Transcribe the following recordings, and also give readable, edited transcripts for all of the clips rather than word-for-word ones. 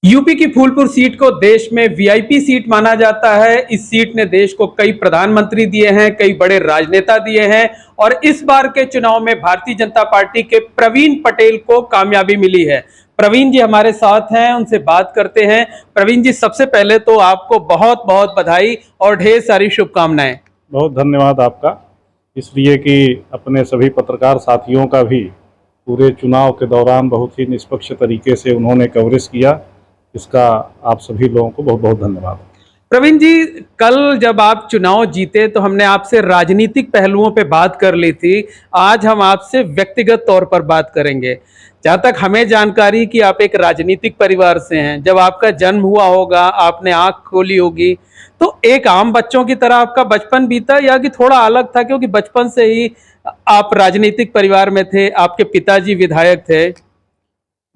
UP की Phulpur seat को देश में वीआईपी सीट माना जाता है। इस सीट ने देश को कई प्रधानमंत्री दिए हैं, कई बड़े राजनेता दिए हैं और इस बार के चुनाव में भारतीय जनता पार्टी के प्रवीण पटेल को कामयाबी मिली है। प्रवीण जी हमारे साथ हैं, उनसे बात करते हैं। प्रवीण जी, सबसे पहले तो आपको बहुत बहुत बधाई और ढेर सारी शुभकामनाएं। बहुत धन्यवाद आपका, इसलिए कि अपने सभी पत्रकार साथियों का भी पूरे चुनाव के दौरान बहुत ही निष्पक्ष तरीके से उन्होंने कवरेज किया। इसका आप सभी लोगों को बहुत बहुत धन्यवाद। प्रवीण जी, कल जब आप चुनाव जीते तो हमने आपसे राजनीतिक पहलुओं पे बात कर ली थी। आज हम आपसे व्यक्तिगत तौर पर बात करेंगे। जहाँ तक हमें जानकारी कि आप एक राजनीतिक परिवार से हैं, जब आपका जन्म हुआ होगा, आपने आंख खोली होगी, तो एक आम बच्चों की तरह आपका बचपन बीता या कि थोड़ा अलग था, क्योंकि बचपन से ही आप राजनीतिक परिवार में थे, आपके पिताजी विधायक थे?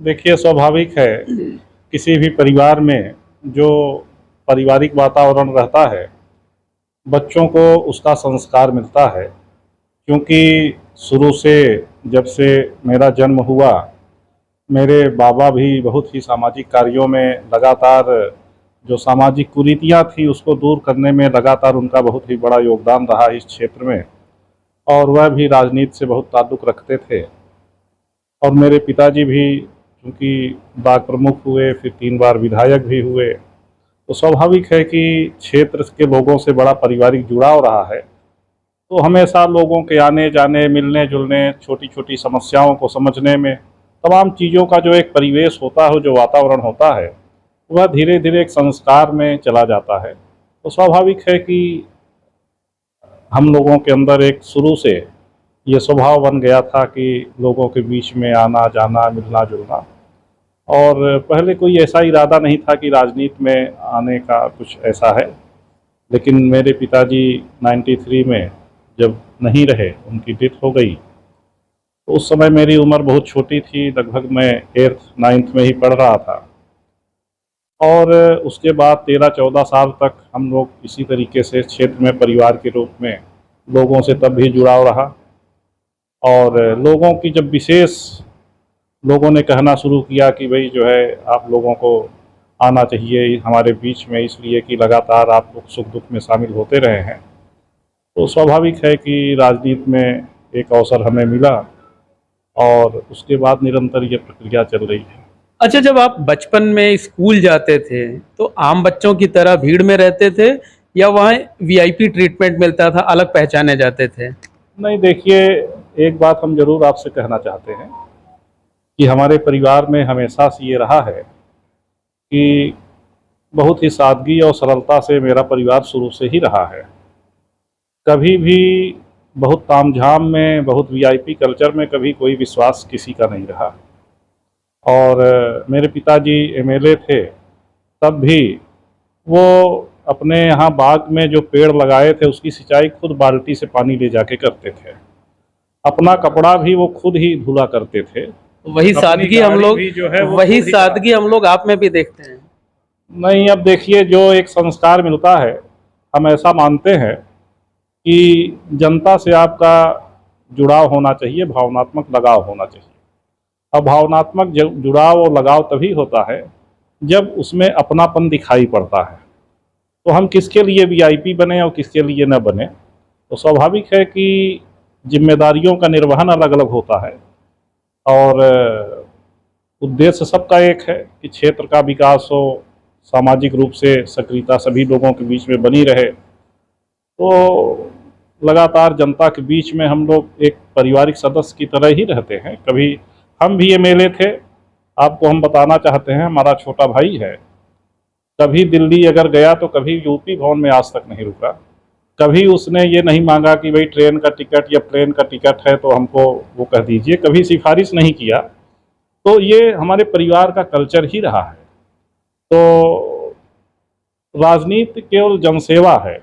देखिए, स्वाभाविक है किसी भी परिवार में जो पारिवारिक वातावरण रहता है, बच्चों को उसका संस्कार मिलता है। क्योंकि शुरू से जब से मेरा जन्म हुआ, मेरे बाबा भी बहुत ही सामाजिक कार्यों में लगातार, जो सामाजिक कुरीतियाँ थी उसको दूर करने में लगातार उनका बहुत ही बड़ा योगदान रहा इस क्षेत्र में, और वह भी राजनीति से बहुत ताल्लुक़ रखते थे। और मेरे पिताजी भी क्योंकि ब्लॉक प्रमुख हुए, फिर 3 बार विधायक भी हुए, तो स्वाभाविक है कि क्षेत्र के लोगों से बड़ा पारिवारिक जुड़ाव रहा है। तो हमेशा लोगों के आने जाने, मिलने जुलने, छोटी छोटी समस्याओं को समझने में, तमाम चीज़ों का जो एक परिवेश होता है, जो वातावरण होता है, वह धीरे धीरे एक संस्कार में चला जाता है। तो स्वाभाविक है कि हम लोगों के अंदर एक शुरू से ये स्वभाव बन गया था कि लोगों के बीच में आना जाना, मिलना जुलना। और पहले कोई ऐसा इरादा नहीं था कि राजनीति में आने का कुछ ऐसा है, लेकिन मेरे पिताजी 93 में जब नहीं रहे, उनकी डेथ हो गई, तो उस समय मेरी उम्र बहुत छोटी थी, लगभग मैं 8th 9th में ही पढ़ रहा था। और उसके बाद 13-14 साल तक हम लोग इसी तरीके से क्षेत्र में परिवार के रूप में लोगों से तब भी जुड़ाव रहा। और लोगों की जब विशेष लोगों ने कहना शुरू किया कि भाई जो है आप लोगों को आना चाहिए हमारे बीच में, इसलिए कि लगातार आप लोग सुख दुख में शामिल होते रहे हैं, तो स्वाभाविक है कि राजनीति में एक अवसर हमें मिला और उसके बाद निरंतर ये प्रक्रिया चल रही है। अच्छा, जब आप बचपन में स्कूल जाते थे तो आम बच्चों की तरह भीड़ में रहते थे या वहाँ वीआईपी ट्रीटमेंट मिलता था, अलग पहचाने जाते थे? नहीं, देखिए, एक बात हम जरूर आपसे कहना चाहते हैं कि हमारे परिवार में हमेशा से ये रहा है कि बहुत ही सादगी और सरलता से मेरा परिवार शुरू से ही रहा है। कभी भी बहुत तामझाम में, बहुत वीआईपी कल्चर में कभी कोई विश्वास किसी का नहीं रहा। और मेरे पिताजी एमएलए थे, तब भी वो अपने यहाँ बाग में जो पेड़ लगाए थे उसकी सिंचाई खुद बाल्टी से पानी ले जाके करते थे। अपना कपड़ा भी वो खुद ही धुला करते थे। वही सादगी हम लोग, वही सादगी हम लोग आप में भी देखते हैं। नहीं, अब देखिए, जो एक संस्कार मिलता है, हम ऐसा मानते हैं कि जनता से आपका जुड़ाव होना चाहिए, भावनात्मक लगाव होना चाहिए। अब भावनात्मक जुड़ाव और लगाव तभी होता है जब उसमें अपनापन दिखाई पड़ता है। तो हम किसके लिए वीआईपी बने और किसके लिए न बने, तो स्वाभाविक है कि जिम्मेदारियों का निर्वहन अलग अलग होता है और उद्देश्य सबका एक है कि क्षेत्र का विकास हो, सामाजिक रूप से सक्रियता सभी लोगों के बीच में बनी रहे। तो लगातार जनता के बीच में हम लोग एक पारिवारिक सदस्य की तरह ही रहते हैं। कभी हम भी एमएलए थे, आपको हम बताना चाहते हैं, हमारा छोटा भाई है, कभी दिल्ली अगर गया तो कभी यूपी भवन में आज तक नहीं रुका। कभी उसने ये नहीं मांगा कि भाई ट्रेन का टिकट या प्लेन का टिकट है तो हमको वो कह दीजिए, कभी सिफारिश नहीं किया। तो ये हमारे परिवार का कल्चर ही रहा है। तो राजनीति केवल जनसेवा है,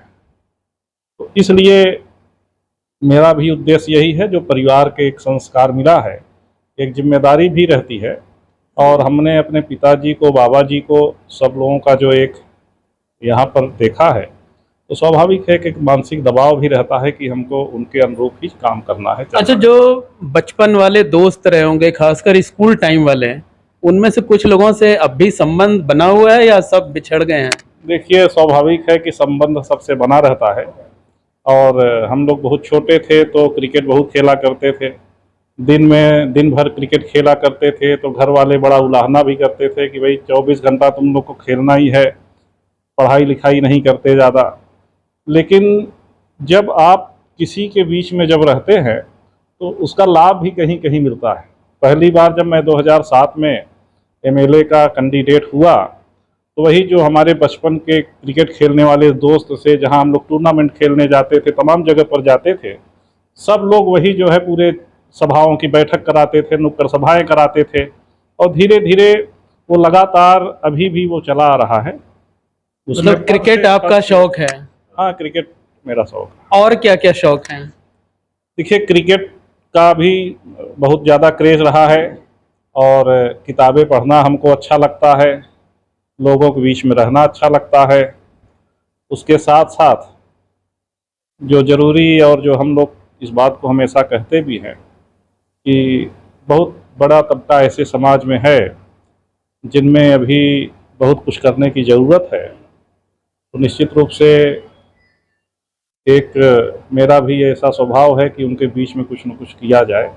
तो इसलिए मेरा भी उद्देश्य यही है, जो परिवार के एक संस्कार मिला है, एक जिम्मेदारी भी रहती है। और हमने अपने पिताजी को, बाबा जी को, सब लोगों का जो एक यहाँ पर देखा है, तो स्वाभाविक है कि एक मानसिक दबाव भी रहता है कि हमको उनके अनुरूप ही काम करना है। अच्छा, जो बचपन वाले दोस्त रहे होंगे, खासकर स्कूल टाइम वाले, उनमें से कुछ लोगों से अब भी संबंध बना हुआ है या सब बिछड़ गए हैं? देखिए, स्वाभाविक है कि संबंध सबसे बना रहता है। और हम लोग बहुत छोटे थे तो क्रिकेट बहुत खेला करते थे। दिन भर क्रिकेट खेला करते थे, तो घर वाले बड़ा उलाहना भी करते थे कि भाई 24 घंटा तुम लोग को खेलना ही है, पढ़ाई लिखाई नहीं करते ज़्यादा। लेकिन जब आप किसी के बीच में जब रहते हैं तो उसका लाभ भी कहीं कहीं मिलता है। पहली बार जब मैं 2007 में एमएलए का कैंडिडेट हुआ, तो वही जो हमारे बचपन के क्रिकेट खेलने वाले दोस्त से, जहां हम लोग टूर्नामेंट खेलने जाते थे, तमाम जगह पर जाते थे, सब लोग वही जो है पूरे सभाओं की बैठक कराते थे, नुक्कड़ सभाएं कराते थे। और धीरे धीरे वो लगातार अभी भी वो चला आ रहा है। उसमें मतलब क्रिकेट आपका शौक है? हाँ, क्रिकेट मेरा शौक है। और क्या क्या शौक है? देखिए, क्रिकेट का भी बहुत ज़्यादा क्रेज़ रहा है, और किताबें पढ़ना हमको अच्छा लगता है, लोगों के बीच में रहना अच्छा लगता है। उसके साथ साथ जो ज़रूरी और जो हम लोग इस बात को हमेशा कहते भी हैं कि बहुत बड़ा तबका ऐसे समाज में है जिनमें अभी बहुत कुछ करने की ज़रूरत है। तो निश्चित रूप से एक मेरा भी ऐसा स्वभाव है कि उनके बीच में कुछ न कुछ किया जाए,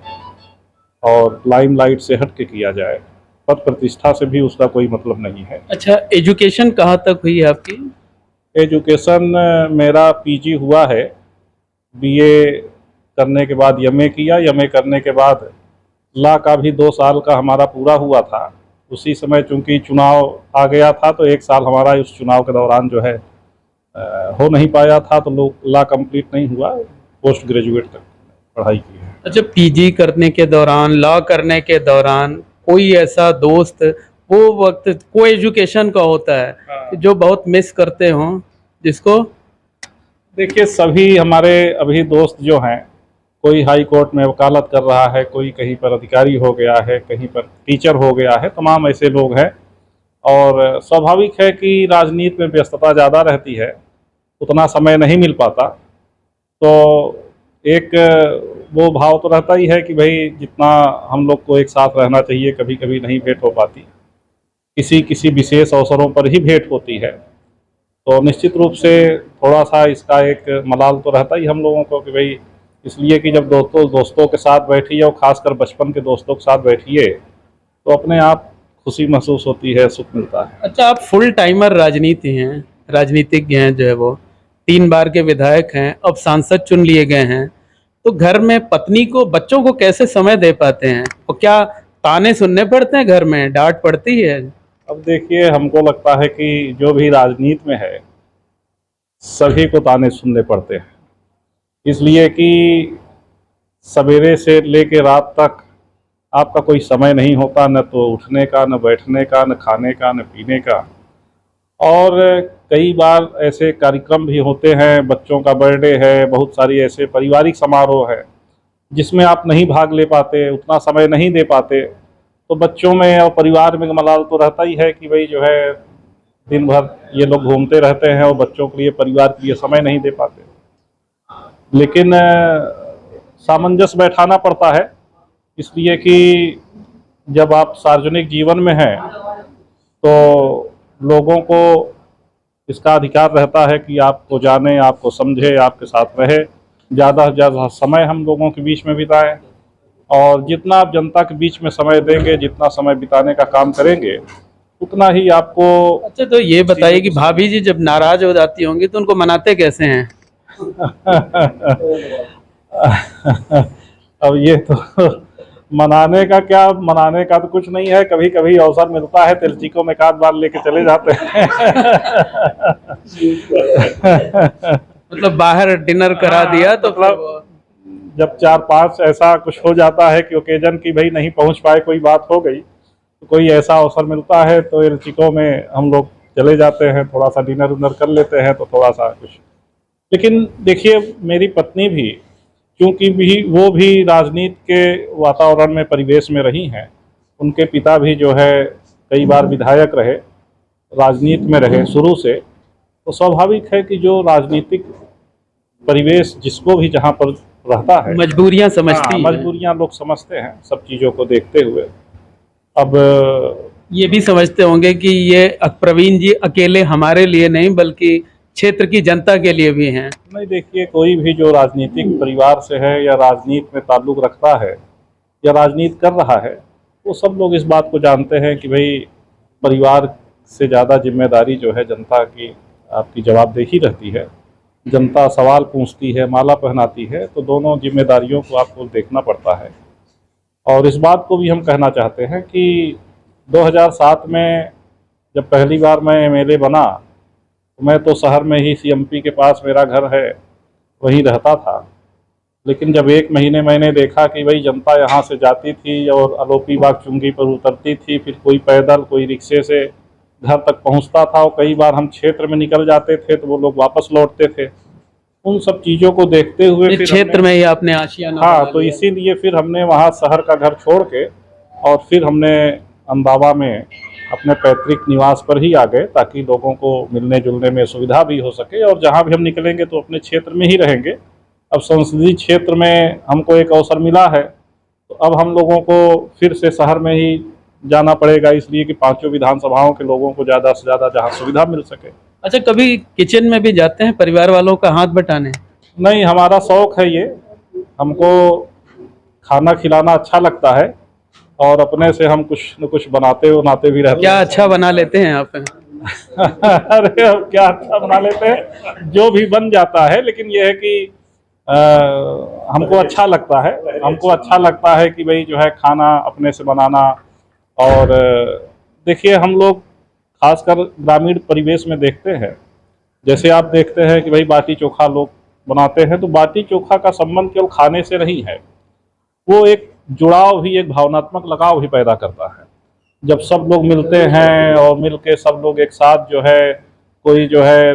और लाइमलाइट से हट के किया जाए। पद प्रतिष्ठा से भी उसका कोई मतलब नहीं है। अच्छा, एजुकेशन कहाँ तक हुई है आपकी? एजुकेशन मेरा पीजी हुआ है। बीए करने के बाद एमए किया। एमए करने के बाद लॉ का भी 2 साल का हमारा पूरा हुआ था। उसी समय चूंकि चुनाव आ गया था, तो 1 साल हमारा उस चुनाव के दौरान जो है हो नहीं पाया था, तो लोग लॉ कंप्लीट नहीं हुआ। पोस्ट ग्रेजुएट तक पढ़ाई की है। अच्छा, पीजी करने के दौरान, लॉ करने के दौरान कोई ऐसा दोस्त वो वक्त को एजुकेशन का होता है कि जो बहुत मिस करते हो जिसको? देखिए, सभी हमारे अभी दोस्त जो हैं, कोई हाई कोर्ट में वकालत कर रहा है, कोई कहीं पर अधिकारी हो गया है, कहीं पर टीचर हो गया है, तमाम ऐसे लोग हैं। और स्वाभाविक है कि राजनीति में व्यस्तता ज़्यादा रहती है, उतना समय नहीं मिल पाता। तो एक वो भाव तो रहता ही है कि भाई जितना हम लोग को एक साथ रहना चाहिए, कभी कभी नहीं भेंट हो पाती, किसी किसी विशेष अवसरों पर ही भेंट होती है। तो निश्चित रूप से थोड़ा सा इसका एक मलाल तो रहता ही हम लोगों को कि भाई, इसलिए कि जब दोस्तों के साथ बैठिए, और ख़ासकर बचपन के दोस्तों के साथ बैठिए, तो अपने आप खुशी महसूस होती है, सुख मिलता है। अच्छा, आप फुल टाइमर राजनीतिज्ञ हैं जो है वो 3 बार के विधायक हैं, अब सांसद चुन लिए गए हैं, तो घर में पत्नी को, बच्चों को कैसे समय दे पाते हैं? और क्या ताने सुनने पड़ते हैं, घर में डांट पड़ती है? अब देखिए, हमको लगता है कि जो भी राजनीति में है, सभी को ताने सुनने पड़ते हैं। इसलिए कि सवेरे से लेके रात तक आपका कोई समय नहीं होता, न तो उठने का, न बैठने का, न खाने का, न पीने का। और कई बार ऐसे कार्यक्रम भी होते हैं, बच्चों का बर्थडे है, बहुत सारी ऐसे पारिवारिक समारोह है जिसमें आप नहीं भाग ले पाते, उतना समय नहीं दे पाते। तो बच्चों में और परिवार में मलाल तो रहता ही है कि भाई जो है दिन भर ये लोग घूमते रहते हैं और बच्चों के लिए, परिवार के लिए समय नहीं दे पाते। लेकिन सामंजस्य बैठाना पड़ता है, इसलिए कि जब आप सार्वजनिक जीवन में हैं तो लोगों को इसका अधिकार रहता है कि आपको जाने, आपको समझे, आपके साथ रहे, ज़्यादा से ज़्यादा समय हम लोगों के बीच में बिताएं। और जितना आप जनता के बीच में समय देंगे, जितना समय बिताने का काम करेंगे, उतना ही आपको। अच्छा, तो ये बताइए कि भाभी जी जब नाराज हो जाती होंगी तो उनको मनाते कैसे हैं? अब ये तो मनाने का क्या, मनाने का तो कुछ नहीं है। कभी कभी अवसर मिलता है, तिलचिकों में 1 बार लेके चले जाते हैं। मतलब बाहर डिनर करा दिया तो मतलब जब 4-5 ऐसा कुछ हो जाता है कि ओकेजन की भाई नहीं पहुंच पाए, कोई बात हो गई, तो कोई ऐसा अवसर मिलता है तो तिलचिकों में हम लोग चले जाते हैं, थोड़ा सा डिनर उनर कर लेते हैं, तो थोड़ा सा कुछ। लेकिन देखिए, मेरी पत्नी भी, क्योंकि वो भी राजनीति के वातावरण में, परिवेश में रही हैं, उनके पिता भी जो है कई बार विधायक रहे, राजनीति में रहे शुरू से। तो स्वाभाविक है कि जो राजनीतिक परिवेश जिसको भी जहाँ पर रहता है, मजबूरियां समझती हैं। मजबूरियाँ लोग समझते हैं, सब चीज़ों को देखते हुए। अब ये भी समझते होंगे कि ये प्रवीण जी अकेले हमारे लिए नहीं बल्कि क्षेत्र की जनता के लिए भी हैं। नहीं, देखिए, कोई भी जो राजनीतिक परिवार से है या राजनीति में ताल्लुक रखता है या राजनीति कर रहा है, वो सब लोग इस बात को जानते हैं कि भाई परिवार से ज़्यादा जिम्मेदारी जो है जनता की आपकी जवाबदेही रहती है। जनता सवाल पूछती है, माला पहनाती है, तो दोनों जिम्मेदारियों को आपको देखना पड़ता है। और इस बात को भी हम कहना चाहते हैं कि 2007 में जब पहली बार मैं एमएलए बना, तो मैं तो शहर में ही सीएमपी के पास मेरा घर है, वहीं रहता था। लेकिन जब 1 महीने मैंने देखा कि भाई जनता यहाँ से जाती थी और अलोपी बाग चुंगी पर उतरती थी, फिर कोई पैदल, कोई रिक्शे से घर तक पहुँचता था, और कई बार हम क्षेत्र में निकल जाते थे तो वो लोग वापस लौटते थे। उन सब चीज़ों को देखते हुए इस फिर क्षेत्र में ही आपने आशियाना हाँ, बना तो लिया। इसीलिए फिर हमने वहाँ शहर का घर छोड़ के और फिर हमने अंदावा में अपने पैतृक निवास पर ही आ गए, ताकि लोगों को मिलने जुलने में सुविधा भी हो सके, और जहाँ भी हम निकलेंगे तो अपने क्षेत्र में ही रहेंगे। अब संसदीय क्षेत्र में हमको एक अवसर मिला है, तो अब हम लोगों को फिर से शहर में ही जाना पड़ेगा, इसलिए कि 5 विधानसभाओं के लोगों को ज़्यादा से ज़्यादा जहाँ सुविधा मिल सके। अच्छा, कभी किचन में भी जाते हैं परिवार वालों का हाथ बटाने? नहीं, हमारा शौक़ है ये, हमको खाना खिलाना अच्छा लगता है, और अपने से हम कुछ न कुछ बनाते भी रहते क्या हैं। अच्छा बना लेते हैं आप? अरे, अब क्या अच्छा बना लेते हैं, जो भी बन जाता है, लेकिन ये है कि हमको अच्छा लगता है कि भाई जो है खाना अपने से बनाना। और देखिए, हम लोग खासकर ग्रामीण परिवेश में देखते हैं, जैसे आप देखते हैं कि भाई बाटी चोखा लोग बनाते हैं, तो बाटी चोखा का संबंध केवल खाने से नहीं है, वो एक जुड़ाव भी, एक भावनात्मक लगाव भी पैदा करता है। जब सब लोग मिलते हैं और मिल के सब लोग एक साथ जो है, कोई जो है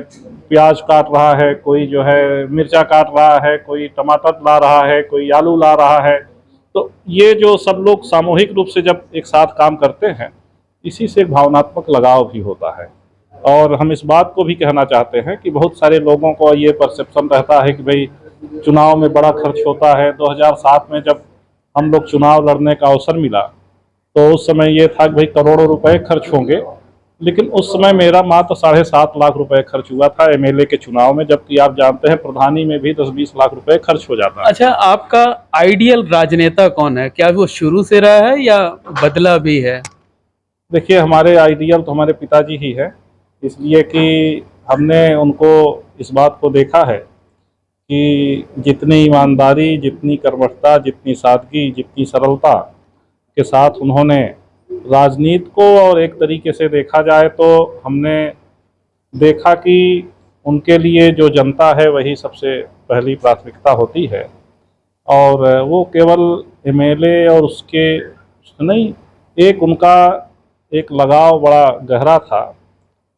प्याज काट रहा है, कोई जो है मिर्चा काट रहा है, कोई टमाटर ला रहा है, कोई आलू ला रहा है, तो ये जो सब लोग सामूहिक रूप से जब एक साथ काम करते हैं, इसी से एक भावनात्मक लगाव भी होता है। और हम इस बात को भी कहना चाहते हैं कि बहुत सारे लोगों को ये परसेप्शन रहता है कि भाई चुनाव में बड़ा खर्च होता है। 2007 में जब हम लोग चुनाव लड़ने का अवसर मिला, तो उस समय ये था कि भाई करोड़ों रुपए खर्च होंगे, लेकिन उस समय मेरा मात्र 7.5 लाख रुपए खर्च हुआ था एमएलए के चुनाव में, जबकि आप जानते हैं प्रधानी में भी 10-20 लाख रुपए खर्च हो जाता है। अच्छा, आपका आइडियल राजनेता कौन है? क्या वो शुरू से रहा है या बदला भी है? देखिए, हमारे आइडियल तो हमारे पिताजी ही है, इसलिए कि हमने उनको इस बात को देखा है कि जितनी ईमानदारी, जितनी कर्मठता, जितनी सादगी, जितनी सरलता के साथ उन्होंने राजनीति को, और एक तरीके से देखा जाए तो हमने देखा कि उनके लिए जो जनता है वही सबसे पहली प्राथमिकता होती है। और वो केवल एमएलए और उसके नहीं, एक उनका एक लगाव बड़ा गहरा था,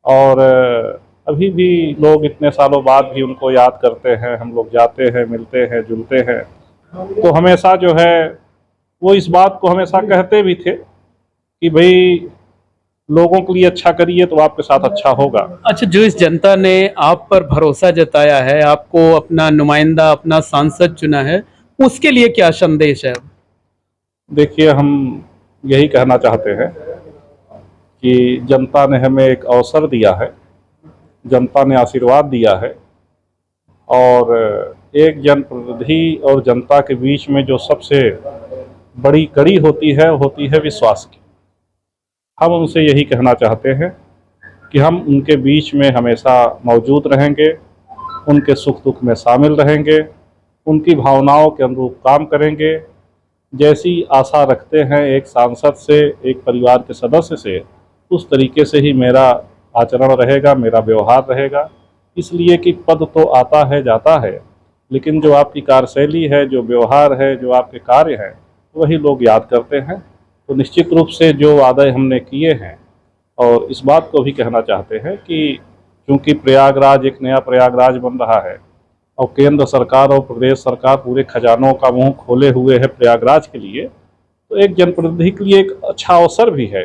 और अभी भी लोग इतने सालों बाद भी उनको याद करते हैं। हम लोग जाते हैं, मिलते हैं, जुलते हैं, तो हमेशा जो है वो इस बात को हमेशा कहते भी थे कि भाई लोगों के लिए अच्छा करिए तो आपके साथ अच्छा होगा। अच्छा, जो इस जनता ने आप पर भरोसा जताया है, आपको अपना नुमाइंदा, अपना सांसद चुना है, उसके लिए क्या संदेश है? देखिए, हम यही कहना चाहते हैं कि जनता ने हमें एक अवसर दिया है, जनता ने आशीर्वाद दिया है, और एक जनप्रतिनिधि और जनता के बीच में जो सबसे बड़ी कड़ी होती है विश्वास की। हम उनसे यही कहना चाहते हैं कि हम उनके बीच में हमेशा मौजूद रहेंगे, उनके सुख दुख में शामिल रहेंगे, उनकी भावनाओं के अनुरूप काम करेंगे। जैसी आशा रखते हैं एक सांसद से, एक परिवार के सदस्य से, उस तरीके से ही मेरा आचरण रहेगा, मेरा व्यवहार रहेगा। इसलिए कि पद तो आता है जाता है, लेकिन जो आपकी कार्यशैली है, जो व्यवहार है, जो आपके कार्य हैं, वही लोग याद करते हैं। तो निश्चित रूप से जो वादे हमने किए हैं, और इस बात को भी कहना चाहते हैं कि चूँकि प्रयागराज एक नया प्रयागराज बन रहा है, और केंद्र सरकार और प्रदेश सरकार पूरे खजानों का मुंह खोले हुए है प्रयागराज के लिए, तो एक जनप्रतिनिधि के लिए एक अच्छा अवसर भी है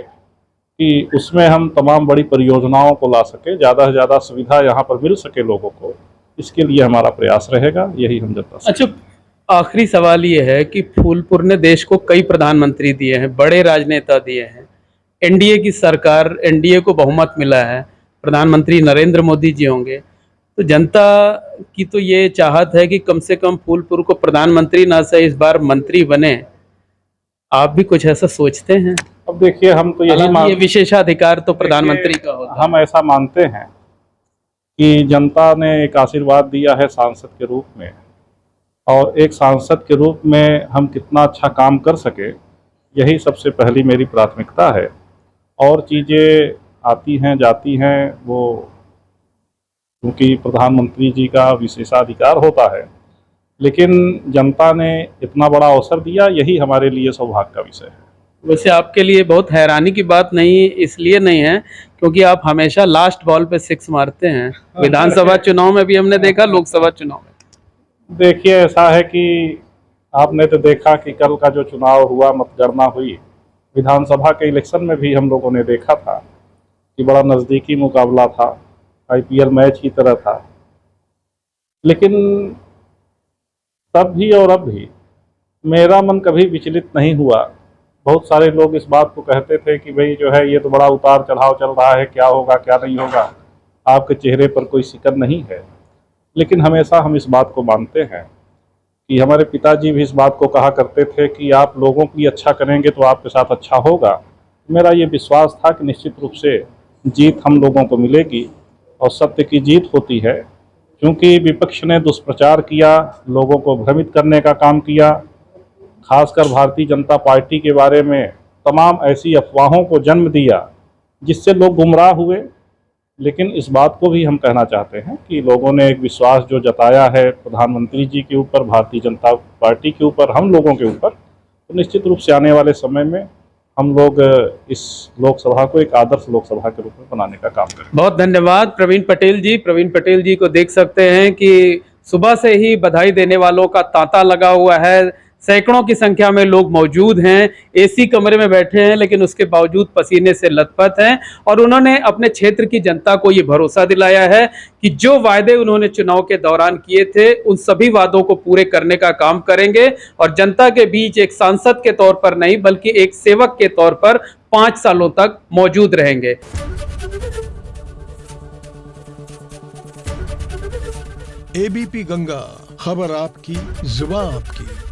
कि उसमें हम तमाम बड़ी परियोजनाओं को ला सके, ज़्यादा से ज़्यादा सुविधा यहाँ पर मिल सके लोगों को। इसके लिए हमारा प्रयास रहेगा, यही हम जनता से। अच्छा, आखिरी सवाल ये है कि फूलपुर ने देश को कई प्रधानमंत्री दिए हैं, बड़े राजनेता दिए हैं, एनडीए की सरकार, एनडीए को बहुमत मिला है, प्रधानमंत्री नरेंद्र मोदी जी होंगे, तो जनता की तो ये चाहत है कि कम से कम फूलपुर को प्रधानमंत्री ना से इस बार मंत्री बने। आप भी कुछ ऐसा सोचते हैं? अब देखिए, हम तो यही हालांकि ये विशेषाधिकार तो प्रधानमंत्री का होता है। हम ऐसा मानते हैं कि जनता ने एक आशीर्वाद दिया है सांसद के रूप में, और एक सांसद के रूप में हम कितना अच्छा काम कर सके, यही सबसे पहली मेरी प्राथमिकता है। और चीज़ें आती हैं जाती हैं, वो क्योंकि प्रधानमंत्री जी का विशेषाधिकार होता है, लेकिन जनता ने इतना बड़ा अवसर दिया, यही हमारे लिए सौभाग्य का विषय है। वैसे आपके लिए बहुत हैरानी की बात नहीं, इसलिए नहीं है क्योंकि आप हमेशा लास्ट बॉल पे 6 मारते हैं। विधानसभा चुनाव में भी हमने देखा, लोकसभा चुनाव में। देखिए, ऐसा है कि आपने तो देखा कि कल का जो चुनाव हुआ, मतगणना हुई, विधानसभा के इलेक्शन में भी हम लोगों ने देखा था कि बड़ा नज़दीकी मुकाबला था, आईपीएल मैच की तरह था। लेकिन तब भी और अब भी मेरा मन कभी विचलित नहीं हुआ। बहुत सारे लोग इस बात को कहते थे कि भाई जो है, ये तो बड़ा उतार चढ़ाव चल रहा है, क्या होगा क्या नहीं होगा, आपके चेहरे पर कोई शिकन नहीं है। लेकिन हमेशा हम इस बात को मानते हैं कि हमारे पिताजी भी इस बात को कहा करते थे कि आप लोगों के लिए अच्छा करेंगे तो आपके साथ अच्छा होगा। मेरा ये विश्वास था कि निश्चित रूप से जीत हम लोगों को मिलेगी और सत्य की जीत होती है। क्योंकि विपक्ष ने दुष्प्रचार किया, लोगों को भ्रमित करने का काम किया, खासकर भारतीय जनता पार्टी के बारे में तमाम ऐसी अफवाहों को जन्म दिया जिससे लोग गुमराह हुए। लेकिन इस बात को भी हम कहना चाहते हैं कि लोगों ने एक विश्वास जो जताया है प्रधानमंत्री जी के ऊपर, भारतीय जनता पार्टी के ऊपर, हम लोगों के ऊपर, तो निश्चित रूप से आने वाले समय में हम लोग इस लोकसभा को एक आदर्श लोकसभा के रूप में बनाने का काम करें। बहुत धन्यवाद प्रवीण पटेल जी। प्रवीण पटेल जी को देख सकते हैं कि सुबह से ही बधाई देने वालों का तांता लगा हुआ है। सैकड़ों की संख्या में लोग मौजूद हैं, एसी कमरे में बैठे हैं, लेकिन उसके बावजूद पसीने से लथपथ हैं। और उन्होंने अपने क्षेत्र की जनता को ये भरोसा दिलाया है कि जो वायदे उन्होंने चुनाव के दौरान किए थे, उन सभी वादों को पूरे करने का काम करेंगे और जनता के बीच एक सांसद के तौर पर नहीं, बल्कि एक सेवक के तौर पर 5 सालों तक मौजूद रहेंगे। एबीपी गंगा, खबर आपकी, जुबान आपकी।